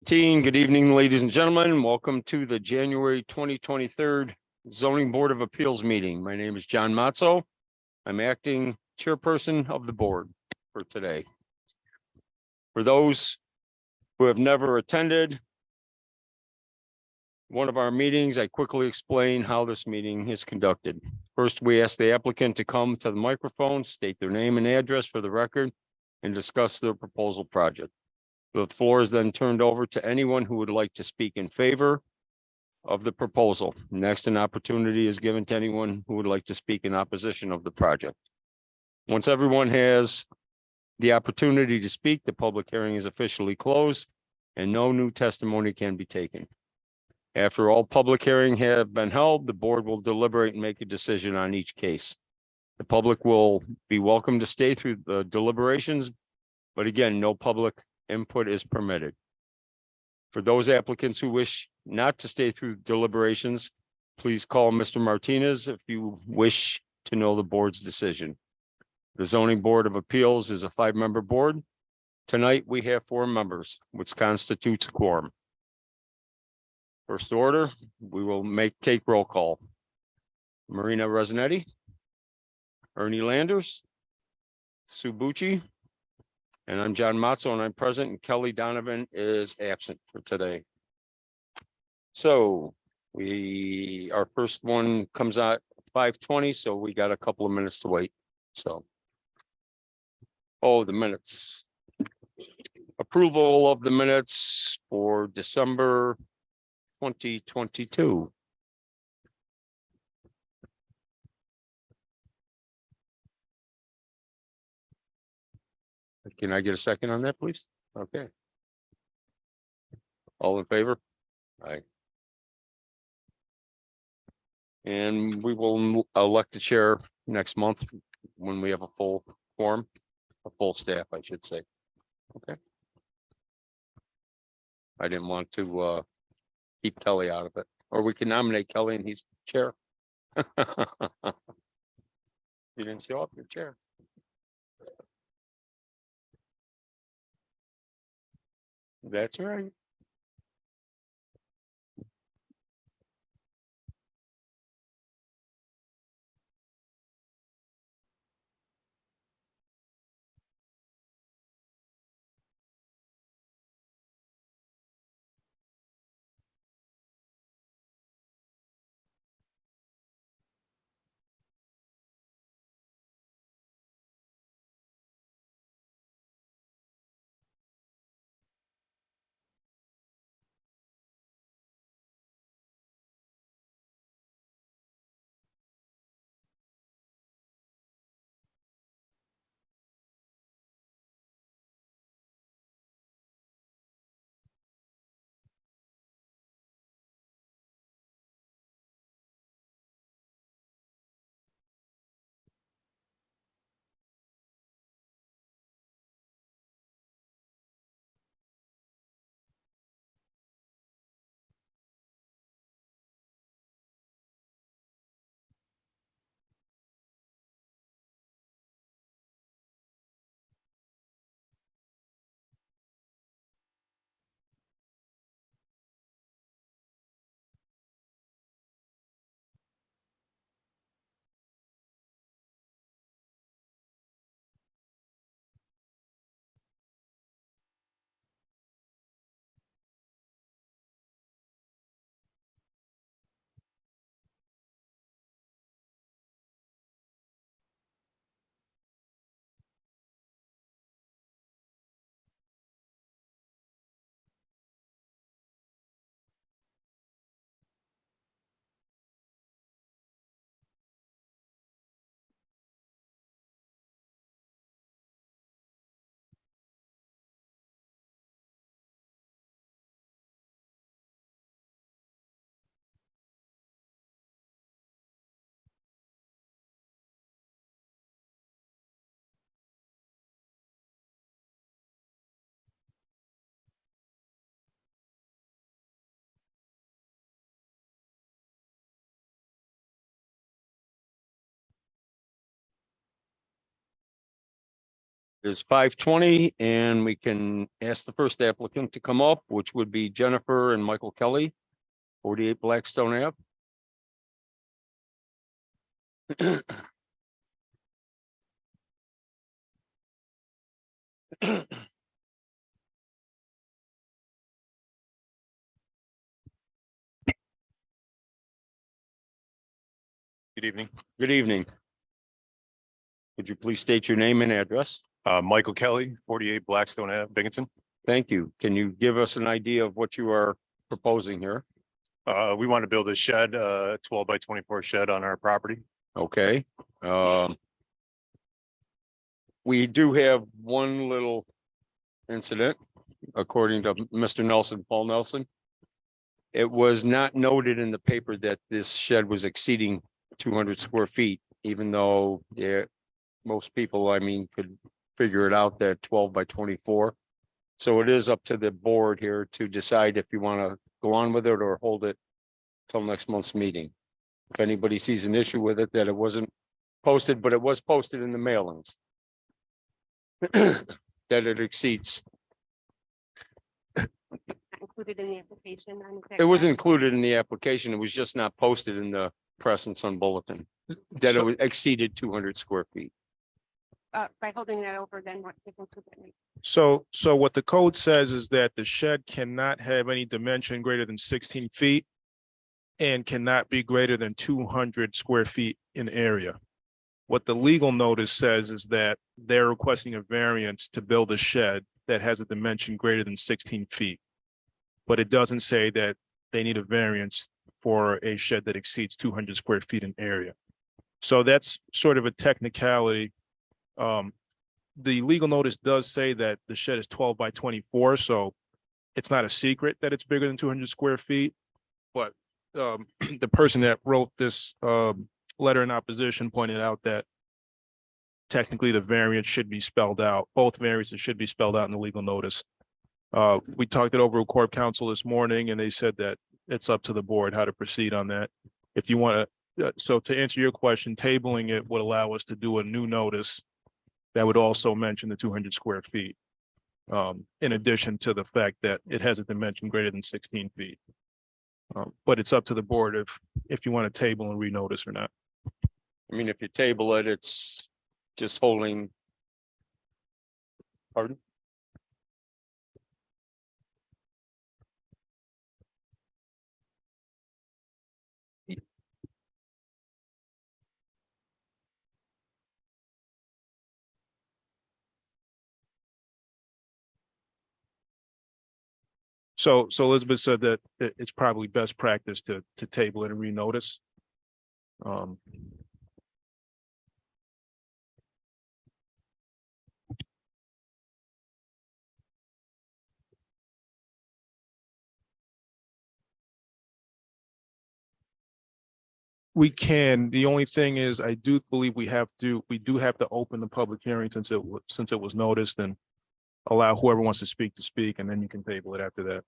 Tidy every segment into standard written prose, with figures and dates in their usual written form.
Good evening, ladies and gentlemen. Welcome to the January 2023 Zoning Board of Appeals meeting. My name is John Matzo. I'm acting chairperson of the board for today. For those who have never attended one of our meetings, I quickly explain how this meeting is conducted. First, we ask the applicant to come to the microphone, state their name and address for the record, and discuss their proposal project. The floor is then turned over to anyone who would like to speak in favor of the proposal. Next, an opportunity is given to anyone who would like to speak in opposition of the project. Once everyone has the opportunity to speak, the public hearing is officially closed and no new testimony can be taken. After all public hearings have been held, the board will deliberate and make a decision on each case. The public will be welcome to stay through the deliberations, but again, no public input is permitted. For those applicants who wish not to stay through deliberations, please call Mr. Martinez if you wish to know the board's decision. The Zoning Board of Appeals is a 5-member board. Tonight, we have 4 members, which constitutes a quorum. First order, we will take roll call. Marina Resinetti, Ernie Landers, Sue Bucci, and I'm John Matzo, and I'm present, and Kelly Donovan is absent for today. So our first one comes out 5:20, so we got a couple of minutes to wait. So, the minutes. Approval of the minutes for December 2022. Can I get a second on that, please? Okay. All in favor? Aye. And we will elect a chair next month when we have a full quorum, a full staff, I should say. Okay. I didn't want to keep Kelly out of it, or we can nominate Kelly and he's chair. You didn't show up, your chair. That's right. It is 5:20 and we can ask the first applicant to come up, which would be Jennifer and Michael Kelly, 48 Blackstone Ave. Good evening. Good evening. Would you please state your name and address? Michael Kelly, 48 Blackstone Ave, Binghamton. Thank you. Can you give us an idea of what you are proposing here? We want to build a shed, 12 by 24 shed on our property. Okay. We do have one little incident, according to Mr. Nelson, Paul Nelson. It was not noted in the paper that this shed was exceeding 200 square feet, even though most people, I mean, could figure it out that 12 by 24. So it is up to the board here to decide if you want to go on with it or hold it till next month's meeting. If anybody sees an issue with it, that it wasn't posted, but it was posted in the mailings. That it exceeds. Included in the application. It was included in the application. It was just not posted in the Press and Sun Bulletin. That it was exceeded 200 square feet. By holding that over, then what difference would that make? So what the code says is that the shed cannot have any dimension greater than 16 feet and cannot be greater than 200 square feet in area. What the legal notice says is that they're requesting a variance to build a shed that has a dimension greater than 16 feet. But it doesn't say that they need a variance for a shed that exceeds 200 square feet in area. So that's sort of a technicality. The legal notice does say that the shed is 12 by 24, so it's not a secret that it's bigger than 200 square feet. But the person that wrote this letter in opposition pointed out that technically the variance should be spelled out. Both variances should be spelled out in the legal notice. We talked it over with Corp Counsel this morning, and they said that it's up to the board how to proceed on that. If you want to, so to answer your question, tabling it would allow us to do a new notice that would also mention the 200 square feet. In addition to the fact that it has a dimension greater than 16 feet. But it's up to the board if you want to table and renotice or not. I mean, if you table it, it's just holding. Pardon? So Elizabeth said that it's probably best practice to table it and renotice. We can. The only thing is, I do believe we do have to open the public hearing since it was noticed, and allow whoever wants to speak, and then you can table it after that.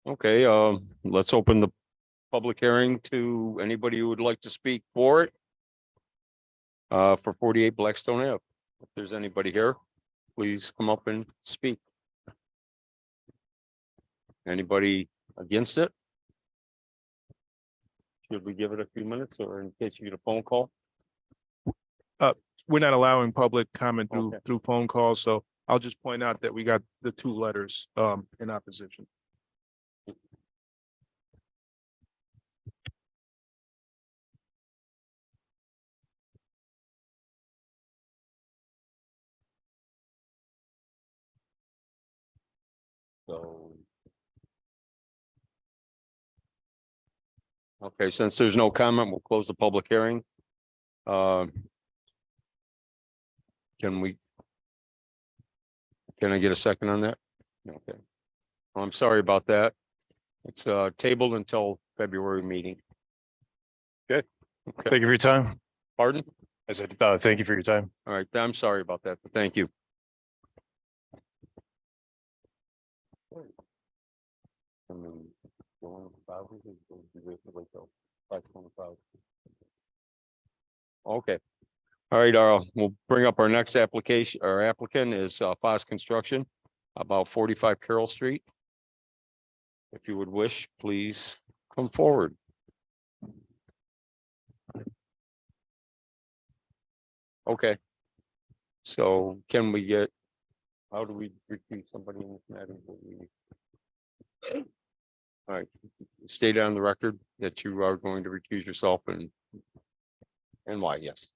Okay, let's open the public hearing to anybody who would like to speak for it. For 48 Blackstone Ave. If there's anybody here, please come up and speak. Anybody against it? Should we give it a few minutes, or in case you get a phone call? We're not allowing public comment Okay. through phone calls, so I'll just point out that we got the two letters in opposition. So. Okay, since there's no comment, we'll close the public hearing. Can I get a second on that? Okay. Well, I'm sorry about that. It's tabled until February meeting. Okay. Okay. Thank you for your time. Pardon? I said, thank you for your time. All right, I'm sorry about that, but thank you. Okay. All right, we'll bring up our next application. Our applicant is Foss Construction, about 45 Carroll Street. If you would wish, please come forward. Okay. So can we get, how do we recuse somebody in this matter? All right, state on the record that you are going to recuse yourself and why, yes.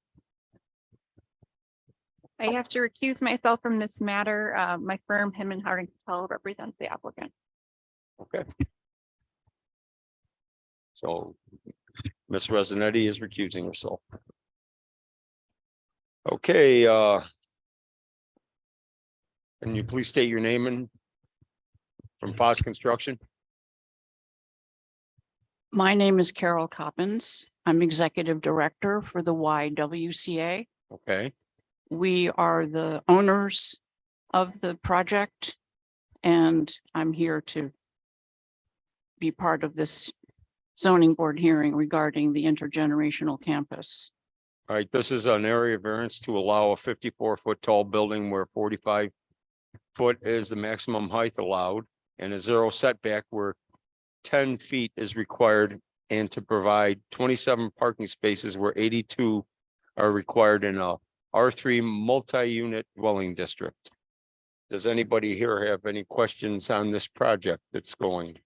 I have to recuse myself from this matter. My firm, Him and Harding Patel, represents the applicant. Okay. So Ms. Resinetti is recusing herself. Okay, can you please state your name and from Foss Construction? My name is Carol Coppins. I'm Executive Director for the YWCA. Okay, We are the owners of the project, and I'm here to be part of this zoning board hearing regarding the intergenerational campus. all right, this is an area variance to allow a 54-foot tall building where 45-foot is the maximum height allowed and a 0 setback where 10 feet is required, and to provide 27 parking spaces where 82 are required in a R3 multi-unit dwelling district. Does anybody here have any questions on this project that's going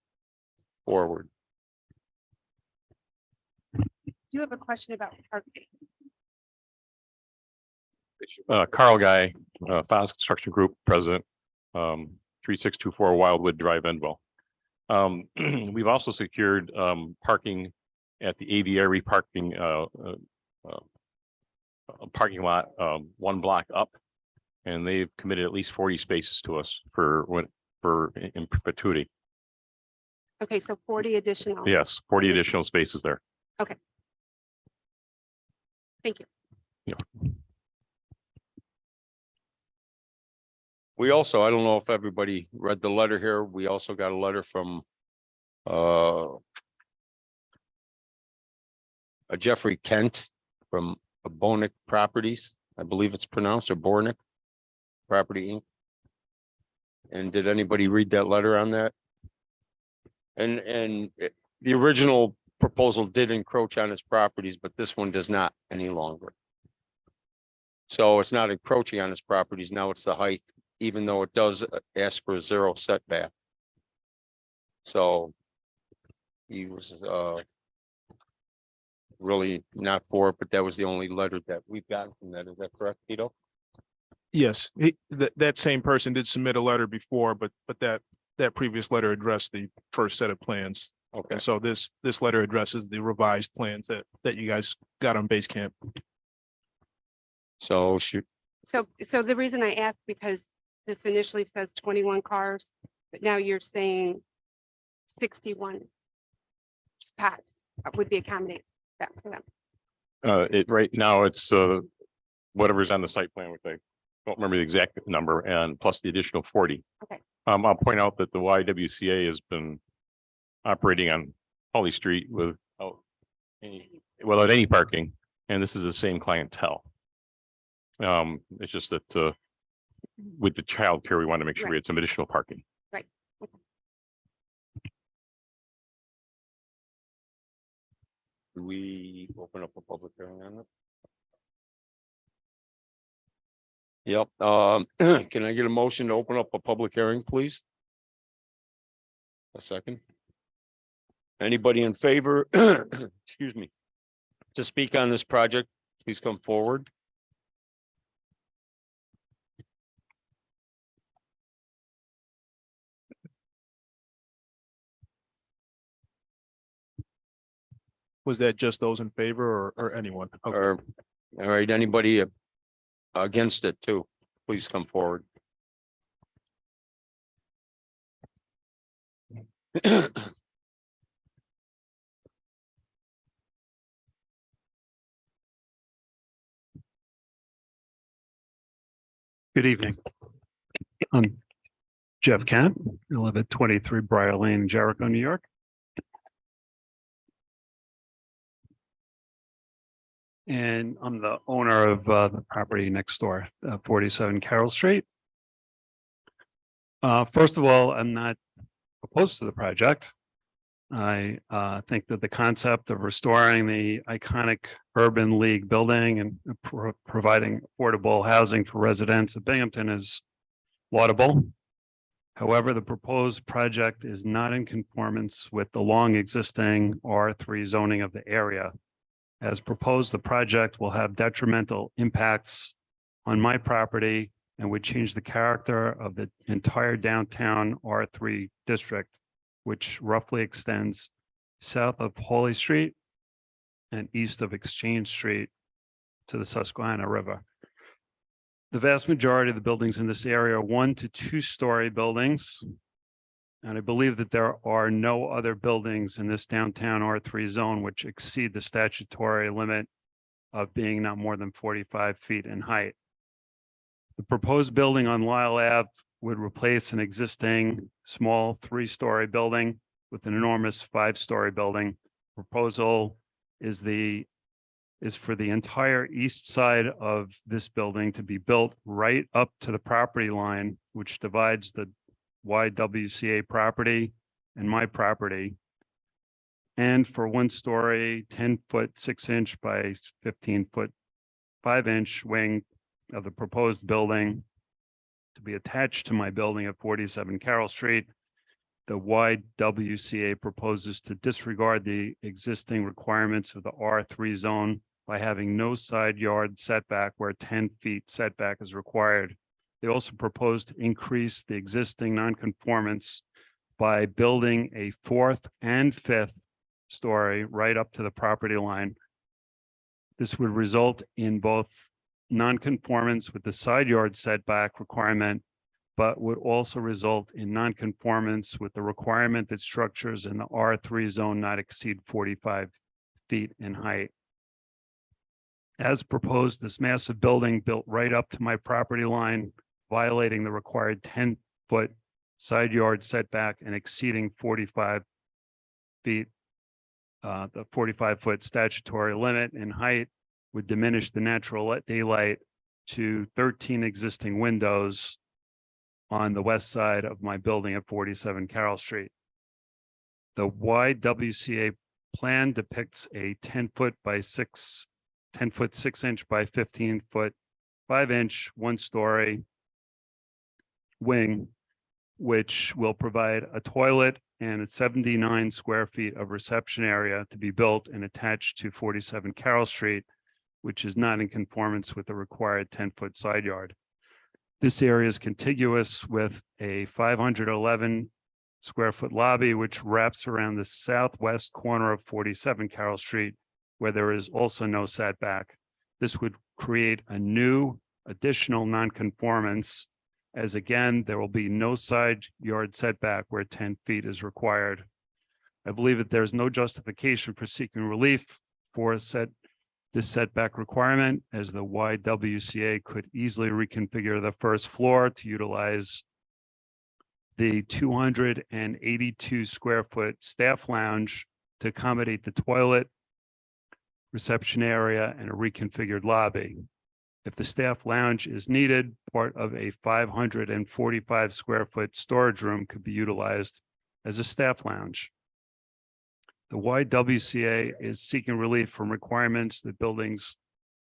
forward? Do you have a question about parking? Carl Guy, Foss Construction Group, President, 3624 Wildwood Drive, Enville. We've also secured parking at the aviary parking parking lot 1 block up, and they've committed at least 40 spaces to us for in perpetuity. Okay, so 40 additional. Yes, 40 additional spaces there. Thank you. We also, I don't know if everybody read the letter here. We also got a letter from a Jeffrey Kent from Bonick Properties. I believe it's pronounced, or Bornick Property Inc. And did anybody read that letter on that? And the original proposal did encroach on his properties, but this one does not any longer. So it's not encroaching on his properties. Now it's the height, even though it does ask for a 0 setback. So he was really not for it, but that was the only letter that we've gotten from that. Is that correct, Tito? Yes, that same person did submit a letter before, but that previous letter addressed the first set of plans. Okay, And so this letter addresses the revised plans that you guys got on base camp. so shoot, So the reason I asked, because this initially says 21 cars, but now you're saying 61 spots would be accommodated that for them. Right now it's whatever's on the site plan, which I don't remember the exact number, and plus the additional 40. Okay. I'll point out that the YWCA has been operating on Holly Street without any parking, and this is the same clientele. It's just that with the childcare, we want to make sure we had some additional parking. do we open up a public hearing on it? Yep, can I get a motion to open up a public hearing, please? A second. Anybody in favor, excuse me, to speak on this project, please come forward. Was that just those in favor or anyone? Okay. Or, all right, anybody against it too, please come forward. Good evening. I'm Jeff Kent. I live at 23 Briar Lane, Jericho, New York. and I'm the owner of the property next door, 47 Carroll Street. First of all, I'm not opposed to the project. I think that the concept of restoring the iconic Urban League building and providing affordable housing for residents of Binghamton is laudable. However, the proposed project is not in conformance with the long existing R3 zoning of the area. As proposed, the project will have detrimental impacts on my property and would change the character of the entire downtown R3 district, which roughly extends south of Hawley Street and east of Exchange Street to the Susquehanna River. The vast majority of the buildings in this area are 1 to 2 story buildings. And I believe that there are no other buildings in this downtown R3 zone which exceed the statutory limit of being not more than 45 feet in height. The proposed building on Lyle Ave would replace an existing small 3-story building with an enormous 5-story building. Proposal is for the entire east side of this building to be built right up to the property line, which divides the YWCA property and my property. And for 1-story, 10-foot 6-inch by 15-foot 5-inch wing of the proposed building to be attached to my building at 47 Carroll Street. The YWCA proposes to disregard the existing requirements of the R3 zone by having no side yard setback where 10 feet setback is required. They also propose to increase the existing nonconformance by building a 4th and 5th story right up to the property line. This would result in both nonconformance with the side yard setback requirement, but would also result in nonconformance with the requirement that structures in the R3 zone not exceed 45 feet in height. As proposed, this massive building built right up to my property line, violating the required 10-foot side yard setback and exceeding 45 feet, the 45-foot statutory limit in height, would diminish the natural daylight to 13 existing windows on the west side of my building at 47 Carroll Street. The YWCA plan depicts a 10-foot 6-inch by 15-foot 5-inch 1-story wing, which will provide a toilet and 79 square feet of reception area to be built and attached to 47 Carroll Street, which is not in conformance with the required 10-foot side yard. This area is contiguous with a 511 square foot lobby, which wraps around the southwest corner of 47 Carroll Street, where there is also no setback. This would create a new additional nonconformance, as again, there will be no side yard setback where 10 feet is required. I believe that there's no justification for seeking relief for this setback requirement, as the YWCA could easily reconfigure the first floor to utilize the 282 square foot staff lounge to accommodate the toilet, reception area, and a reconfigured lobby. If the staff lounge is needed, part of a 545 square foot storage room could be utilized as a staff lounge. The YWCA is seeking relief from requirements that buildings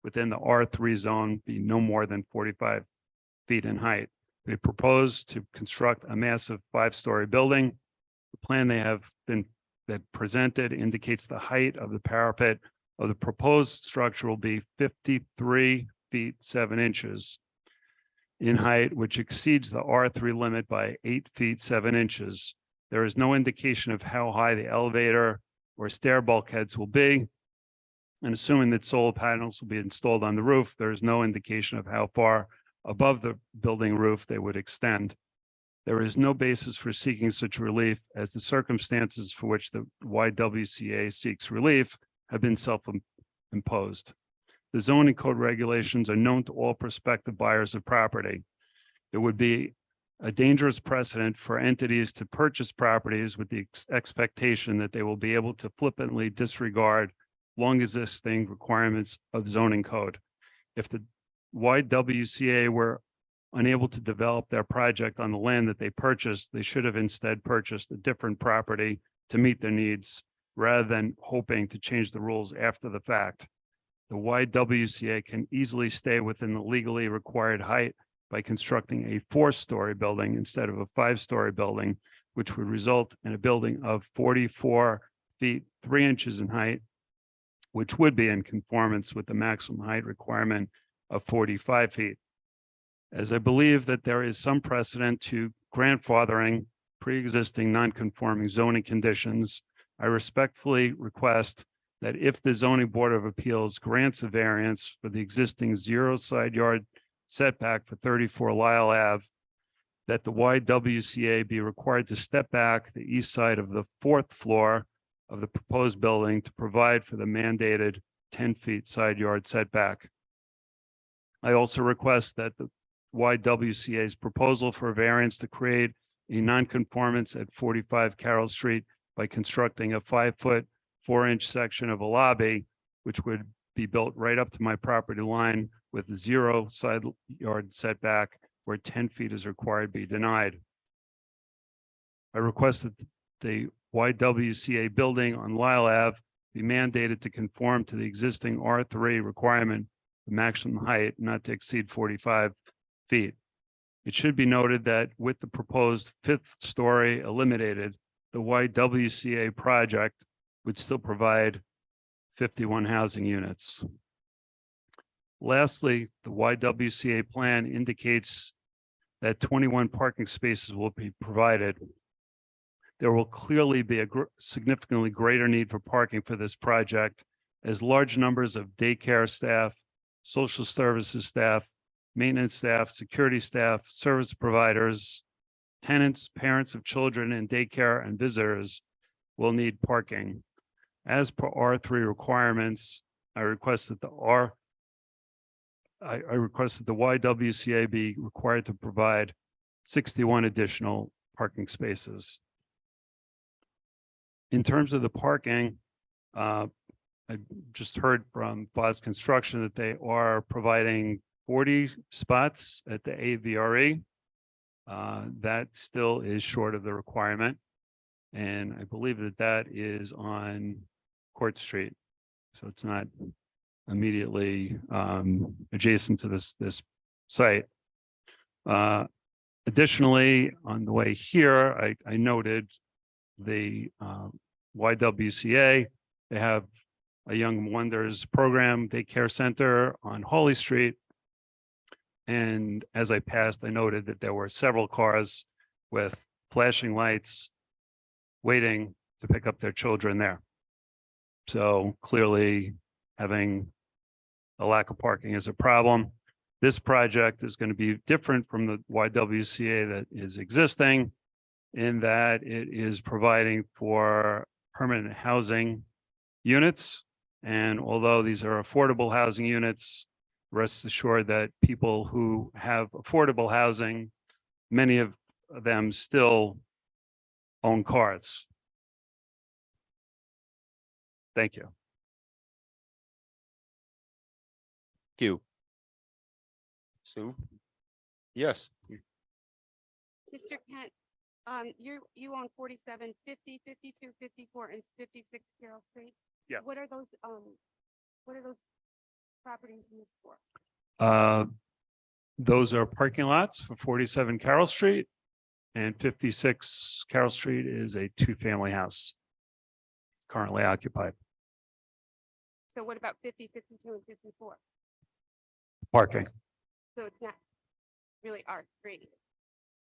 within the R3 zone be no more than 45 feet in height. They propose to construct a massive 5-story building. The plan that presented indicates the height of the parapet of the proposed structure will be 53 feet 7 inches in height, which exceeds the R3 limit by 8 feet 7 inches. There is no indication of how high the elevator or stair bulkheads will be. And assuming that solar panels will be installed on the roof, there is no indication of how far above the building roof they would extend. There is no basis for seeking such relief, as the circumstances for which the YWCA seeks relief have been self-imposed. The zoning code regulations are known to all prospective buyers of property. It would be a dangerous precedent for entities to purchase properties with the expectation that they will be able to flippantly disregard long existing requirements of zoning code. If the YWCA were unable to develop their project on the land that they purchased, they should have instead purchased a different property to meet their needs rather than hoping to change the rules after the fact. The YWCA can easily stay within the legally required height by constructing a 4-story building instead of a 5-story building, which would result in a building of 44 feet, 3 inches in height, which would be in conformance with the maximum height requirement of 45 feet. As I believe that there is some precedent to grandfathering pre-existing non-conforming zoning conditions, I respectfully request that if the zoning board of appeals grants a variance for the existing 0 side yard setback for 34 Lyle Ave, that the YWCA be required to step back the east side of the 4th floor of the proposed building to provide for the mandated 10 feet side yard setback. I also request that the YWCA's proposal for a variance to create a nonconformance at 45 Carroll Street by constructing a 5-foot, 4-inch section of a lobby, which would be built right up to my property line with 0 side yard setback where 10 feet is required, be denied. I request that the YWCA building on Lyle Ave be mandated to conform to the existing R3 requirement, the maximum height not to exceed 45 feet. It should be noted that with the proposed 5th story eliminated, the YWCA project would still provide 51 housing units. Lastly, the YWCA plan indicates that 21 parking spaces will be provided. There will clearly be a significantly greater need for parking for this project, as large numbers of daycare staff, social services staff, maintenance staff, security staff, service providers, tenants, parents of children in daycare and visitors will need parking. As per R3 requirements, I request that the YWCA be required to provide 61 additional parking spaces. In terms of the parking, I just heard from Foz Construction that they are providing 40 spots at the AVRE. That still is short of the requirement. And I believe that that is on Court Street. So it's not immediately adjacent to this site. Additionally, on the way here, I noted the YWCA. They have a Young Wonders program daycare center on Holly Street. And as I passed, I noted that there were several cars with flashing lights waiting to pick up their children there. So clearly having a lack of parking is a problem. This project is going to be different from the YWCA that is existing in that it is providing for permanent housing units. And although these are affordable housing units, rest assured that people who have affordable housing, many of them still own cars. Thank you. Thank you. Sue? Yes. Mr. Kent, you own 47, 50, 52, 54, and 56 Carroll Street? Yeah. What are those properties used for? Those are parking lots for 47 Carroll Street, and 56 Carroll Street is a 2-family house currently occupied. So what about 50, 52, and 54? Parking. So it's not really R3.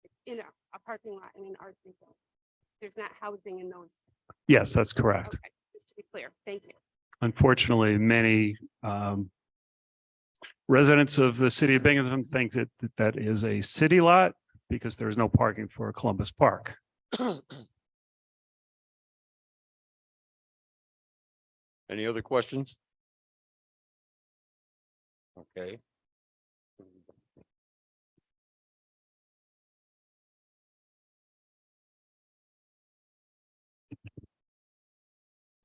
It's in a parking lot in an R3 zone. There's not housing in those. Yes, that's correct. Okay, just to be clear. Thank you. Unfortunately, many residents of the city of Binghamton think that that is a city lot because there's no parking for Columbus Park. Any other questions? Okay.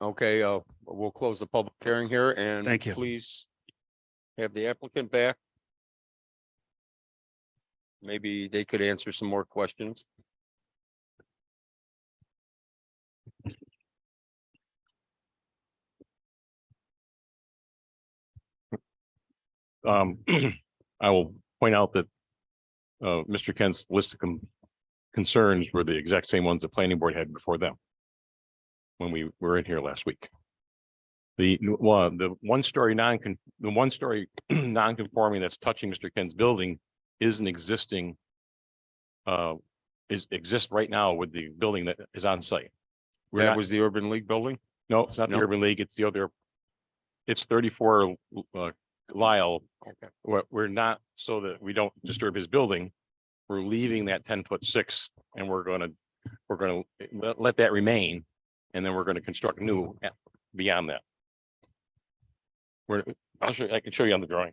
Okay, we'll close the public hearing here and Thank you. please have the applicant back. Maybe they could answer some more questions. I will point out that Mr. Kent's list of concerns were the exact same ones the planning board had before them when we were in here last week. The one-story non-conforming that's touching Mr. Kent's building is an existing exists right now with the building that is on site. That was the Urban League building? No, it's not the No? Urban League, it's the other. It's 34 Lyle. Okay. We're not, so that we don't disturb his building. We're leaving that 10'6" and we're gonna let that remain. And then we're gonna construct new beyond that. I can show you on the drawing.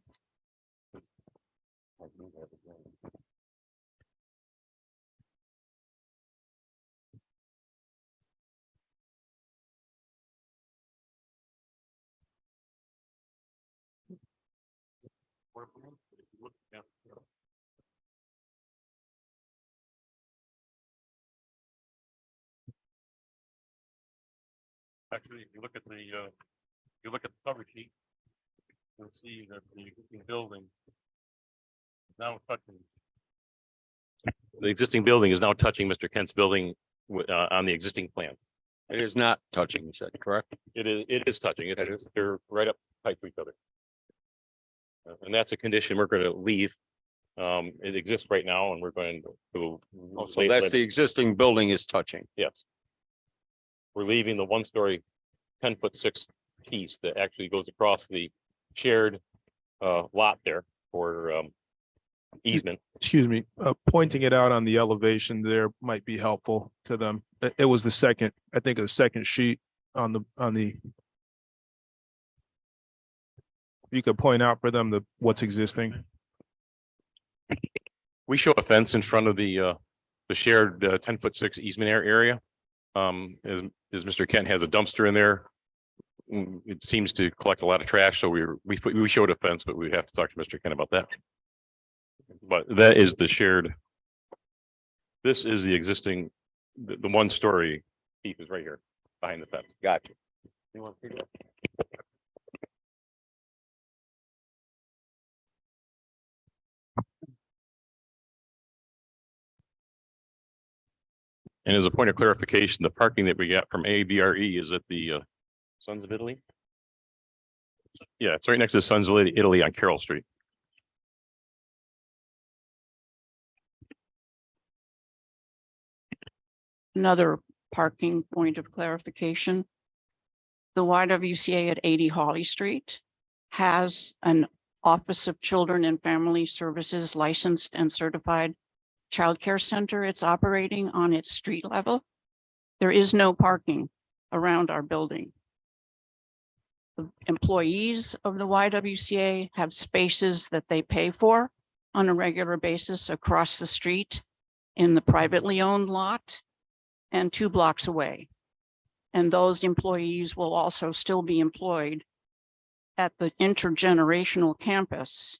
Actually, if you look at the cover sheet, you'll see that the existing building is now touching. The existing building is now touching Mr. Kent's building on the existing plan. It is not touching, you said, correct? It is touching. They're right up tight to each other. And that's a condition we're going to leave. It exists right now and we're going to. Oh, so that's the existing building is touching. Yes. We're leaving the one-story 10'6" piece that actually goes across the shared lot there for easement. Excuse me, pointing it out on the elevation there might be helpful to them. It was the second, I think, the second sheet on the. You could point out for them what's existing. We show a fence in front of the shared 10'6" easement area. As Mr. Kent has a dumpster in there. It seems to collect a lot of trash, so we showed a fence, but we have to talk to Mr. Kent about that. But that is the shared. This is the existing, the one-story piece is right here behind the fence. Gotcha. You want to see that? And as a point of clarification, the parking that we got from ABRE is at the Sons of Italy. Yeah, it's right next to Sons of Italy on Carroll Street. Another parking point of clarification. The YWCA at 80 Holly Street has an Office of Children and Family Services licensed and certified childcare center. It's operating on its street level. There is no parking around our building. The employees of the YWCA have spaces that they pay for on a regular basis across the street in the privately owned lot and 2 blocks away. And those employees will also still be employed at the intergenerational campus.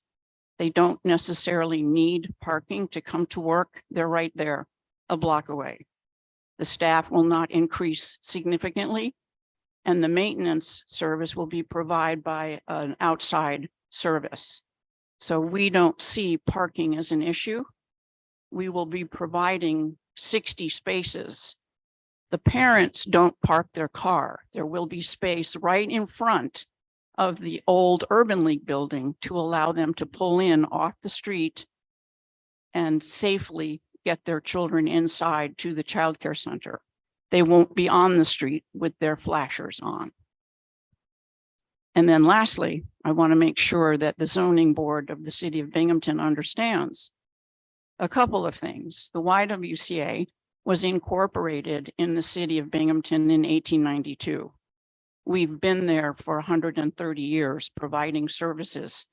They don't necessarily need parking to come to work. They're right there, a block away. The staff will not increase significantly, and the maintenance service will be provided by an outside service. So we don't see parking as an issue. We will be providing 60 spaces. The parents don't park their car. There will be space right in front of the old Urban League building to allow them to pull in off the street and safely get their children inside to the childcare center. They won't be on the street with their flashers on. And then lastly, I want to make sure that the zoning board of the city of Binghamton understands a couple of things. The YWCA was incorporated in the city of Binghamton in 1892. We've been there for 130 years providing services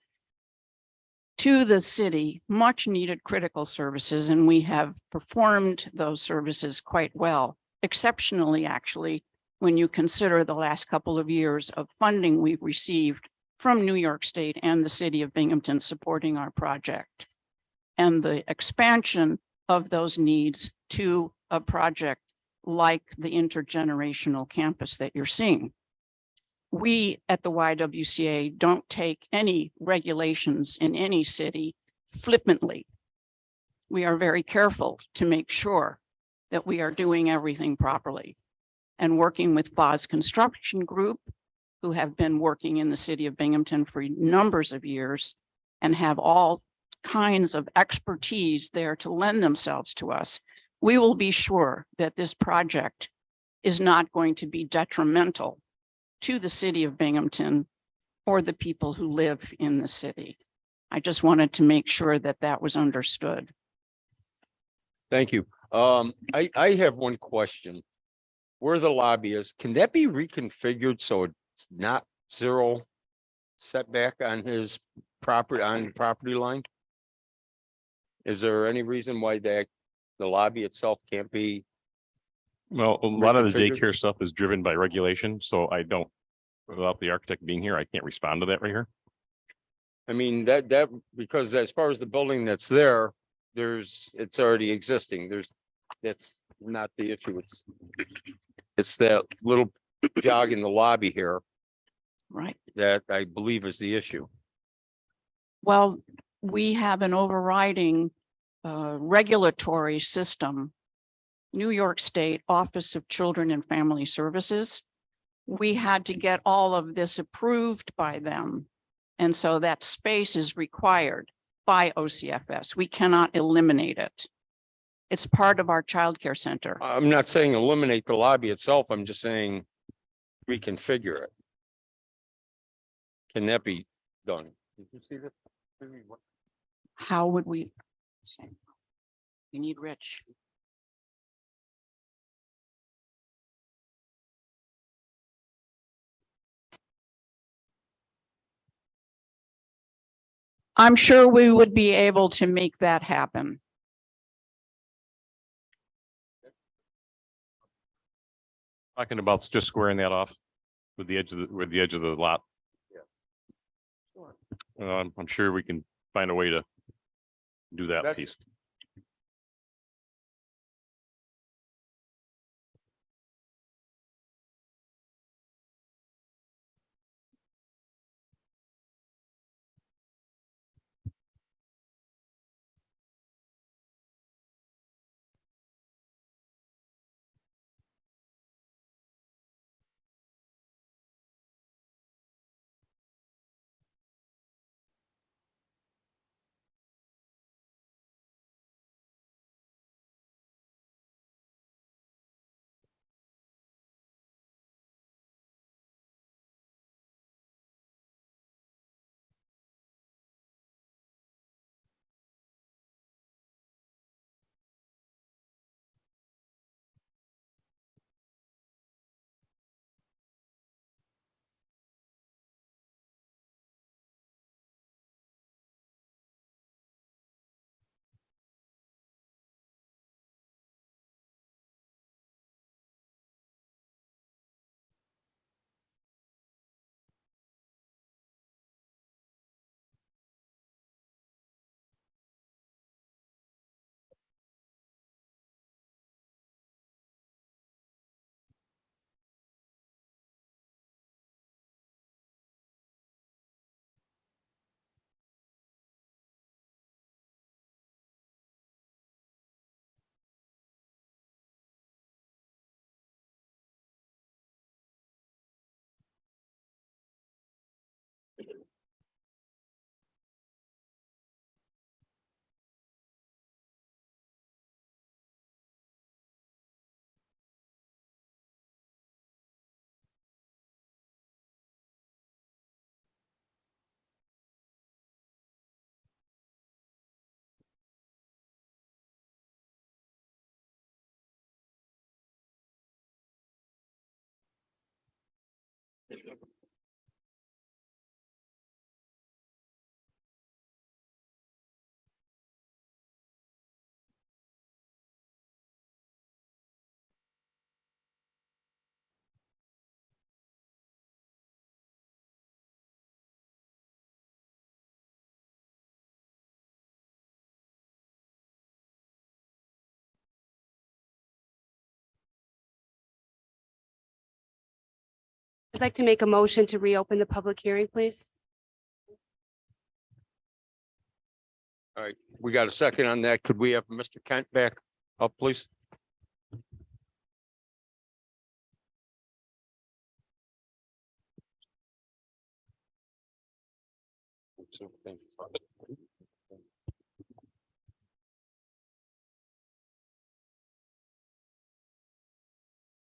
to the city, much needed critical services, and we have performed those services quite well, exceptionally actually, when you consider the last couple of years of funding we've received from New York State and the city of Binghamton supporting our project, and the expansion of those needs to a project like the intergenerational campus that you're seeing. We at the YWCA don't take any regulations in any city flippantly. We are very careful to make sure that we are doing everything properly. And working with Foz Construction Group, who have been working in the city of Binghamton for numbers of years and have all kinds of expertise there to lend themselves to us, we will be sure that this project is not going to be detrimental to the city of Binghamton or the people who live in the city. I just wanted to make sure that that was understood. Thank you. I have one question. Where the lobby is, can that be reconfigured so it's not zero setback on his property, on the property line? Is there any reason why the lobby itself can't be? Well, a lot of the Reconfigured? daycare stuff is driven by regulation, so I don't, without the architect being here, I can't respond to that right here. I mean, because as far as the building that's there, it's already existing. That's not the issue. It's that little jog in the lobby here Right. that I believe is the issue. Well, we have an overriding regulatory system. New York State Office of Children and Family Services. We had to get all of this approved by them. And so that space is required by OCFS. We cannot eliminate it. It's part of our childcare center. I'm not saying eliminate the lobby itself. I'm just saying reconfigure it. Can that be done? Did you see this? How would we? We need Rich. I'm sure we would be able to make that happen. Talking about just squaring that off with the edge of the lot. I'm sure we can find a way to do that That's- piece. I'd like to make a motion to reopen the public hearing, please. All right, we got a second on that. Could we have Mr. Kent back up, please?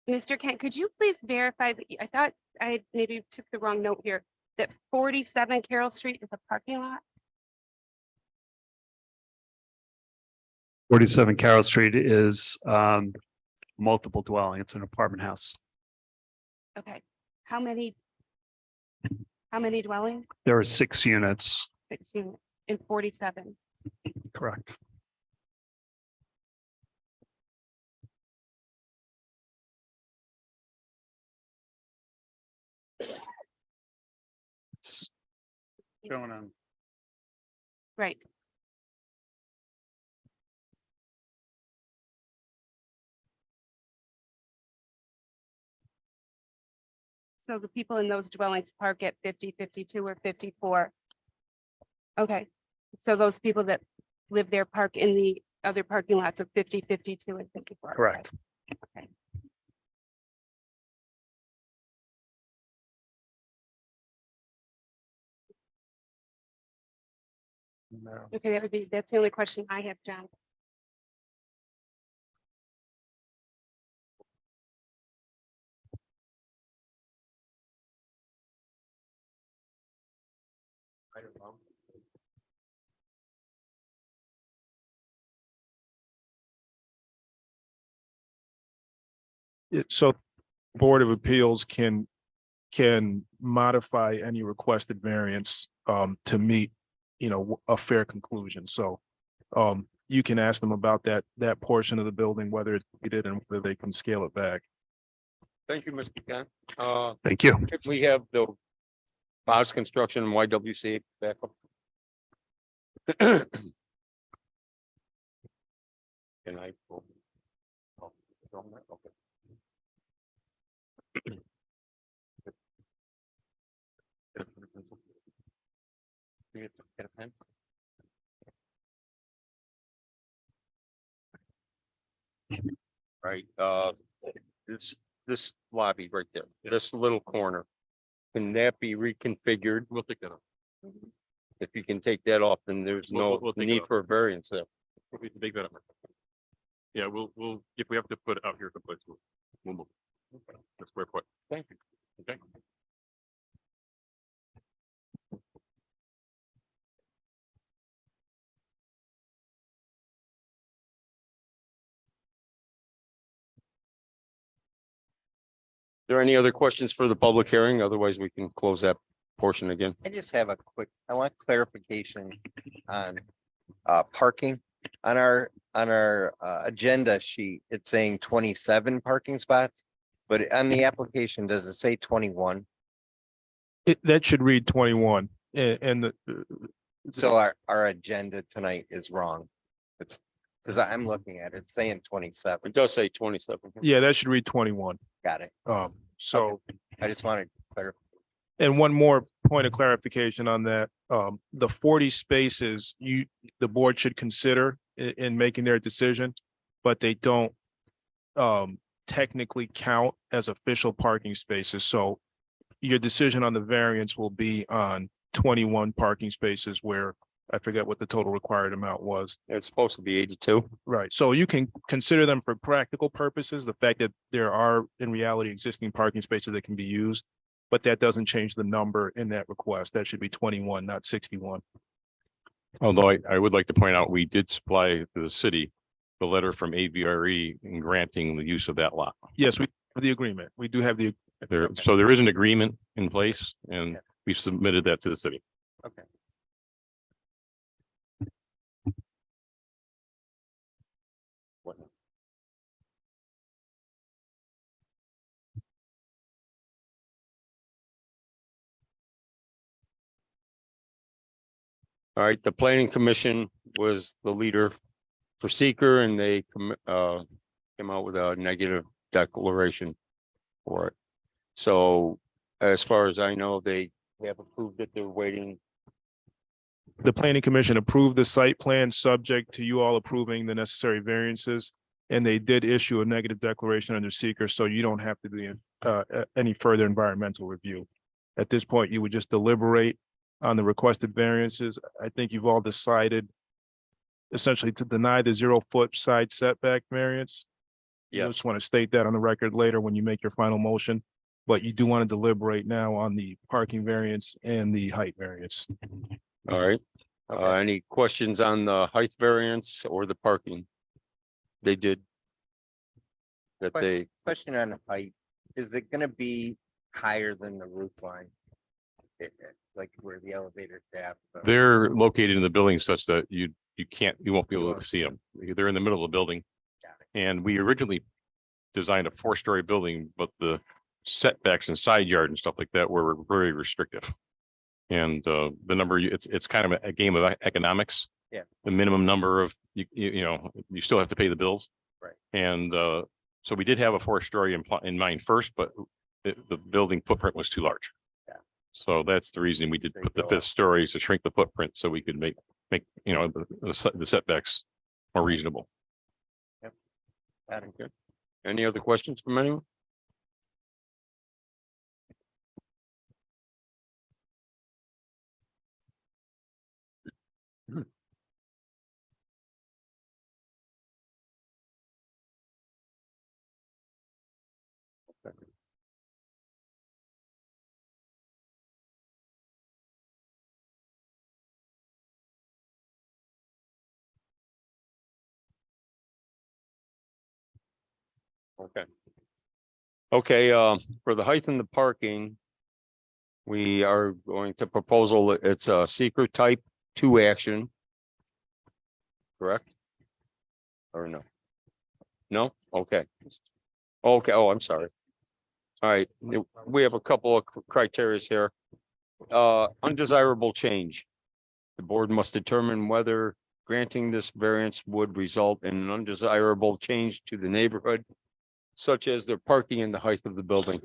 Mr. Kent, could you please verify that, I thought I maybe took the wrong note here, that 47 Carroll Street is a parking lot? 47 Carroll Street is multiple dwelling. It's an apartment house. Okay, how many dwelling? There are 6 units, 6 units in 47. correct? It's shown on. Right. So the people in those dwellings park at 50, 52, or 54. Okay, so those people that live there park in the other parking lots of 50, 52, and 54. Correct. Okay. Okay, that's the only question I have, John. So Board of Appeals can modify any requested variance to meet, a fair conclusion. So you can ask them about that portion of the building, whether it's needed and whether they can scale it back. Thank you, Mr. Kent. Thank you. If we have the Boston Construction and YWCA back up. Can I? Okay. Get a pen? Right, this lobby right there, this little corner. Can that be reconfigured? We'll take that off. If you can take that off, then there's no We'll take it need off. for a variance there. We can take that up. Yeah, we'll, if we have to put it out here someplace, we'll move. The square foot. Thank you. Okay. There any other questions for the public hearing? Otherwise, we can close that portion again. I just have I want clarification on parking. On our agenda sheet, it's saying 27 parking spots, but on the application, does it say 21? That should read 21 and So our agenda tonight is wrong. It's because I'm looking at it, it's saying 27. It does say 27. yeah, that should read 21. Got it. So, I just wanted to clarify. and one more point of clarification on that, the 40 spaces the board should consider in making their decision, but they don't technically count as official parking spaces. So your decision on the variance will be on 21 parking spaces where I forget what the total required amount was. It's supposed to be 82. Right, so you can consider them for practical purposes, the fact that there are in reality existing parking spaces that can be used. But that doesn't change the number in that request. That should be 21, not 61. Although I would like to point out, we did supply to the city the letter from AVRE in granting the use of that lot. Yes, we have the agreement. We do have the, So there is an agreement in place and we submitted that to the city. Okay. All right, the planning commission was the leader for seeker and they came out with a negative declaration for it. So as far as I know, they have approved that they're waiting. The planning commission approved the site plan subject to you all approving the necessary variances. And they did issue a negative declaration under seeker, so you don't have to do any further environmental review. At this point, you would just deliberate on the requested variances. I think you've all decided essentially to deny the 0-foot side setback variance. You Yes. just want to state that on the record later when you make your final motion, but you do want to deliberate now on the parking variance and the height variance. All right. Okay. Any questions on the height variance or the parking? They did. That they, Question on height, is it gonna be higher than the roof line? Like where the elevator shaft? They're located in the building such that you won't be able to see them. They're in the middle of the building. Got And we originally designed a 4-story building, but the setbacks and side yard and stuff like that were very restrictive. And the number, it's kind of a game of economics. Yeah. The minimum number of, you know, you still have to pay the bills. Right. And so we did have a 4-story in mind first, but the building footprint was too large. Yeah. So that's the reason we did They put the go 5th up. story to shrink the footprint so we could make, you know, the setbacks more reasonable. Got it. any other questions from anyone? Okay. Okay, for the height and the parking. We are going to proposal, it's a secret type 2 action. Correct? Or no? No? Okay. Okay, oh, I'm sorry. All right, we have a couple of criterias here. Undesirable change. The board must determine whether granting this variance would result in an undesirable change to the neighborhood, such as the parking and the height of the building.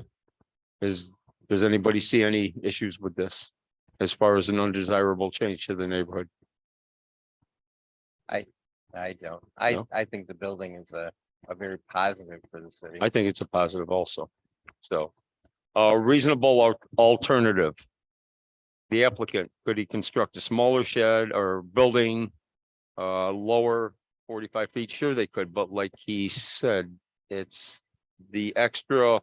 Does anybody see any issues with this as far as an undesirable change to the neighborhood? I don't. No? I think the building is a very positive for the city. I think it's a positive also. So, reasonable alternative. The applicant, could he construct a smaller shed or building, lower 45 feet? Sure, they could, but like he said, it's the extra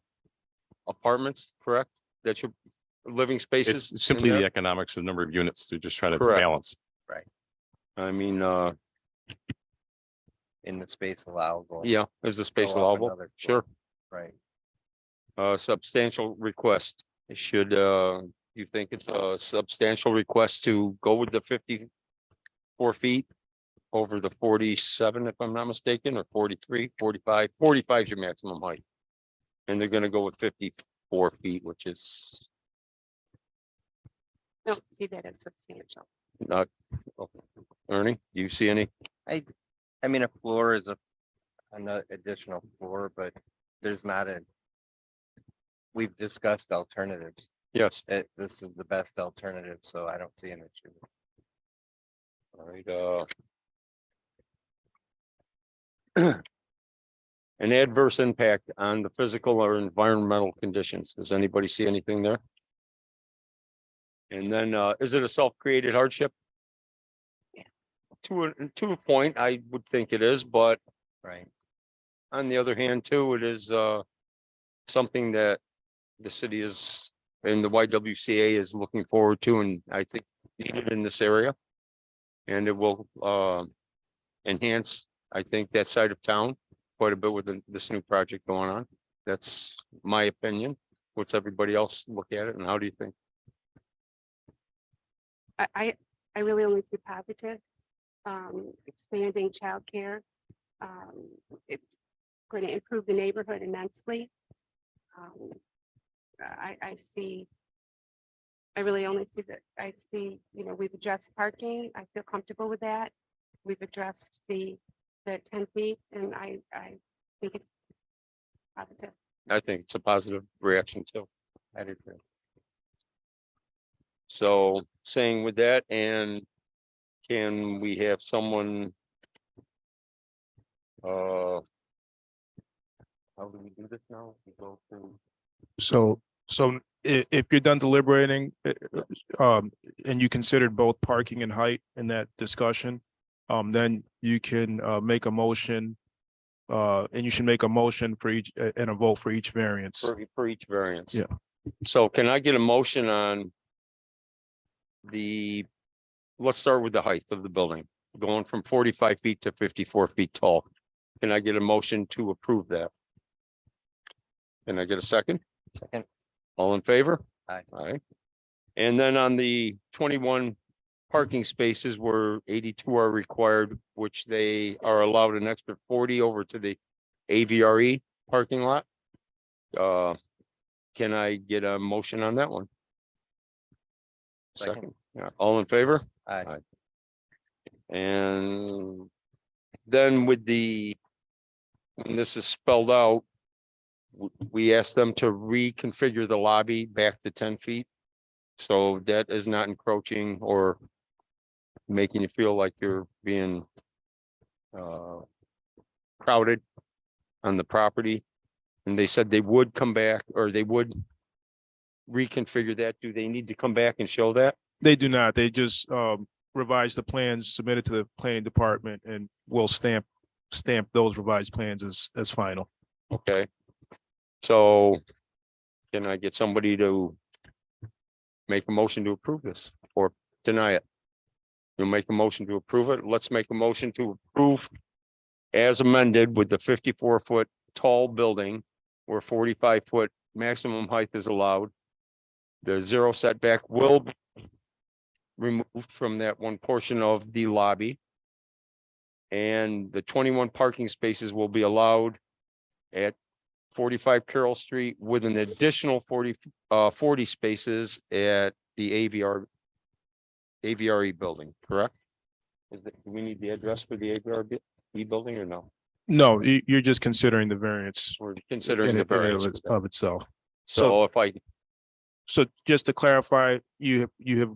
apartments, correct? That's your living spaces? It's simply in the there? economics of number of units. They're just trying to Correct. balance. I mean, In the space allowable. yeah, is the space Go up allowable? another Sure. floor. Right. Substantial request. Should, you think it's a substantial request to go with the 54 feet over the 47, if I'm not mistaken, or 43, 45? 45 is your maximum height. And they're gonna go with 54 feet, which is Don't see that as substantial. not. Okay. Ernie, do you see any? I mean, a floor is an additional floor, but there's not we've discussed alternatives. Yes. This is the best alternative, so I don't see an issue. All right, an adverse impact on the physical or environmental conditions. Does anybody see anything there? And then, is it a self-created hardship? To a point, I would think it is, but Right. on the other hand, too, it is, something that the city is, and the YWCA is looking forward to, and I think needed in this area. And it will, enhance, I think, that side of town quite a bit with this new project going on. That's my opinion. What's everybody else look at it, and how do you think? I really only see positive. Expanding childcare. It's going to improve the neighborhood immensely. I really only see that, I see, we've addressed parking. I feel comfortable with that. We've addressed the 10 feet, and I think it's positive. I think it's a positive reaction too. I do too. So saying with that, and can we have someone? How do we do this now? We go through. So if you're done deliberating, and you considered both parking and height in that discussion, then you can, make a motion. And you should make a motion for each, and a vote for each variance. For each variance. Yeah. So can I get a motion on let's start with the height of the building, going from 45 feet to 54 feet tall. Can I get a motion to approve that? Can I get a second? Second. All in favor? Aye. Aye. And then on the 21 parking spaces where 82 are required, which they are allowed an extra 40 over to the AVRE parking lot. Can I get a motion on that one? Second. Yeah, all in favor? Aye. And then with when this is spelled out, we asked them to reconfigure the lobby back to 10 feet. So that is not encroaching or making you feel like you're being crowded on the property. And they said they would come back, or they would reconfigure that. Do they need to come back and show that? They do not. They just, revise the plans submitted to the planning department, and we'll stamp those revised plans as final. Okay. So can I get somebody to make a motion to approve this or deny it? You'll make a motion to approve it. Let's make a motion to approve as amended with the 54-foot tall building where 45-foot maximum height is allowed. The 0 setback will be removed from that one portion of the lobby. And the 21 parking spaces will be allowed at 45 Carroll Street with an additional 40 spaces at the AVRE building, correct? Do we need the address for the AVRE building or no? No, you're just considering the variance We're in considering and the of variance. of itself. So if I, So just to clarify, you have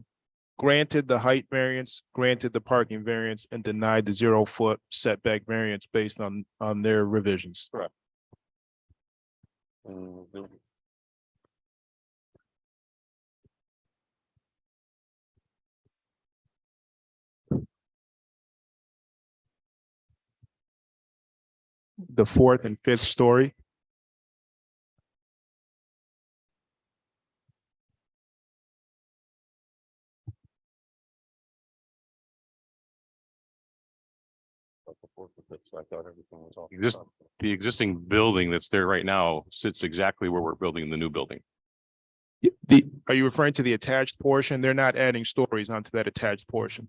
granted the height variance, granted the parking variance, and denied the 0-foot setback variance based on their revisions. The 4th and 5th story. I thought everything was all. The existing building that's there right now sits exactly where we're building the new building. Are you referring to the attached portion? They're not adding stories onto that attached portion.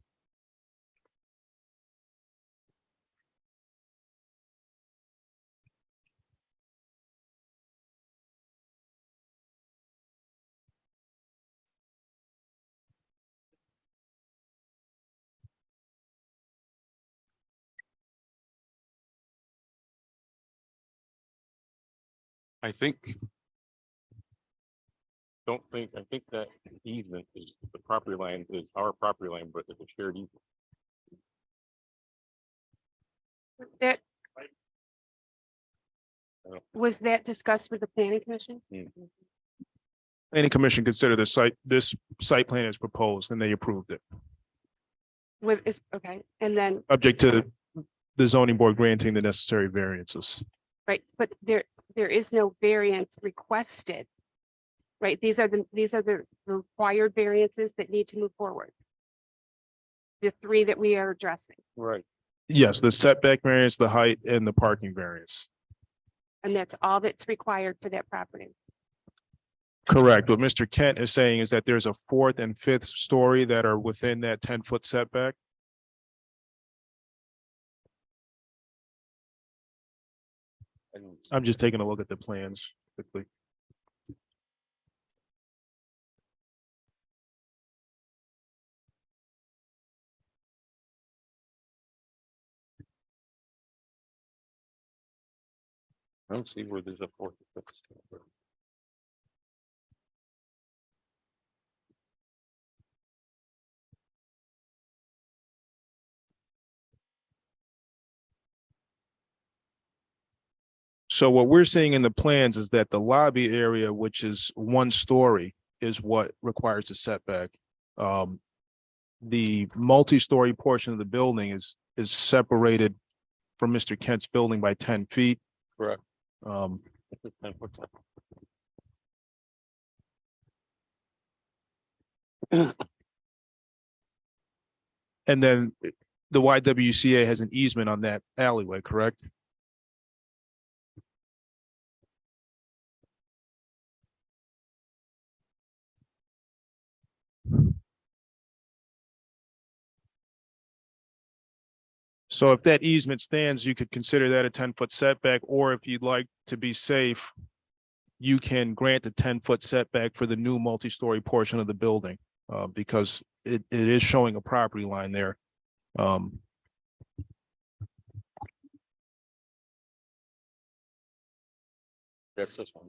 I think that easement is the property line is our property line, but it's a shared easement. That was that discussed with the planning commission? Planning commission considered this site plan as proposed, and they approved it, Okay, and then, subject to the zoning board granting the necessary variances. right, but there is no variance requested. Right, these are the required variances that need to move forward. The 3 that we are addressing, Right. Yes, the setback variance, the height, and the parking variance. and that's all that's required for that property. Correct. What Mr. Kent is saying is that there's a 4th and 5th story that are within that 10-foot setback. I'm just taking a look at the plans quickly. I don't see where there's a 4th. So what we're seeing in the plans is that the lobby area, which is 1 story, is what requires a setback. The multi-story portion of the building is separated from Mr. Kent's building by 10 feet. Correct. Um, and then the YWCA has an easement on that alleyway, correct? So if that easement stands, you could consider that a 10-foot setback, or if you'd like to be safe, you can grant a 10-foot setback for the new multi-story portion of the building, because it is showing a property line there. That's this one.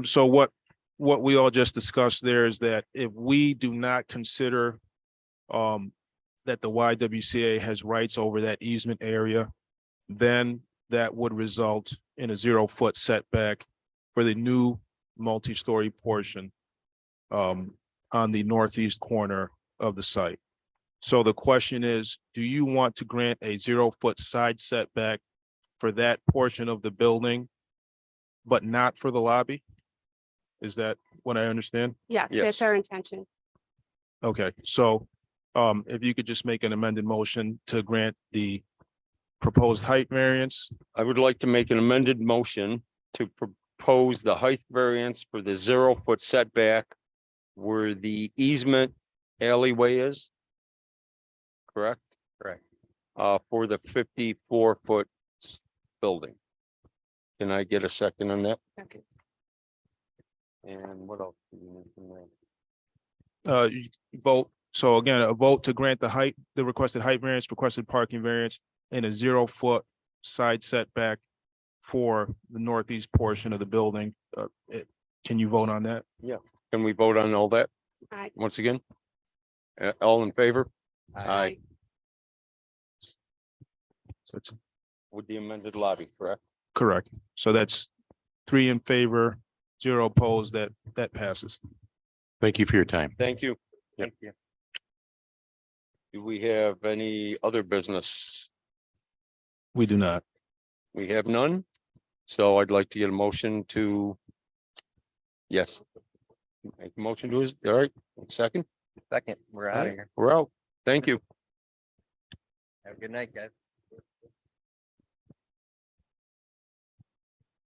So what we all just discussed there is that if we do not consider that the YWCA has rights over that easement area, then that would result in a 0-foot setback for the new multi-story portion on the northeast corner of the site. So the question is, do you want to grant a 0-foot side setback for that portion of the building, but not for the lobby? Is that what I understand? Yes, Yes. that's our intention. Okay, so if you could just make an amended motion to grant the proposed height variance. I would like to make an amended motion to propose the height variance for the 0-foot setback where the easement alleyway is. Correct? Correct. For the 54-foot building. Can I get a second on that? Okay. And what else? do you need from there? You vote, so again, a vote to grant the requested height variance, requested parking variance, and a 0-foot side setback for the northeast portion of the building. Can you vote on that? Can we vote on all that Aye. once again? All in favor? Aye. So it's With the amended lobby, correct? correct. So that's 3 in favor, 0 opposed, that passes. Thank you for your time. Thank you. Thank you. Do we have any other business? We do not. We have none. So I'd like to get a motion to. Yes. Make a motion to us. All right, second, Second, we're out of here. we're out. Thank you. Have a good night, guys.